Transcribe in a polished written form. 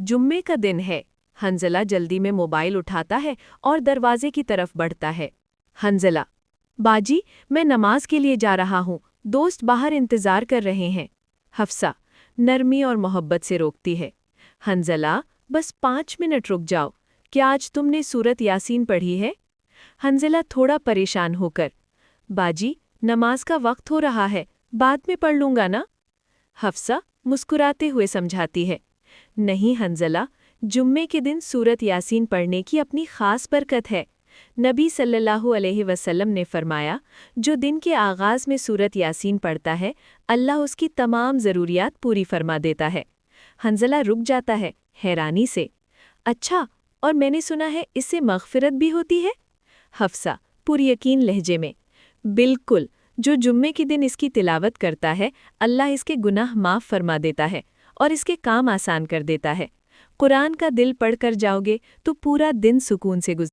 جمعے کا دن ہے۔ حنزلہ جلدی میں موبائل اٹھاتا ہے اور دروازے کی طرف بڑھتا ہے۔ حنزلہ: باجی، میں نماز کے لیے جا رہا ہوں، دوست باہر انتظار کر رہے ہیں۔ حفصہ نرمی اور محبت سے روکتی ہے۔ حنزلہ: بس 5 منٹ رک جاؤ، کیا آج تم نے سورت یاسین پڑھی ہے؟ حنزلہ تھوڑا پریشان ہو کر: باجی، نماز کا وقت ہو رہا ہے، بعد میں پڑھ لوں گا نا؟ حفصہ مسکراتے ہوئے سمجھاتی ہے: نہیں حنزلہ، جمعے کے دن سورت یاسین پڑھنے کی اپنی خاص برکت ہے۔ نبی صلی اللہ علیہ وسلم نے فرمایا، جو دن کے آغاز میں سورت یاسین پڑھتا ہے، اللہ اس کی تمام ضروریات پوری فرما دیتا ہے۔ حنزلہ رک جاتا ہے، حیرانی سے: اچھا، اور میں نے سنا ہے اس سے مغفرت بھی ہوتی ہے؟ حفصہ پوری یقین لہجے میں: بالکل، جو جمعے کے دن اس کی تلاوت کرتا ہے، اللہ اس کے گناہ معاف فرما دیتا ہے اور اس کے کام آسان کر دیتا ہے۔ قرآن کا دل پڑھ کر جاؤ گے تو پورا دن سکون سے گزر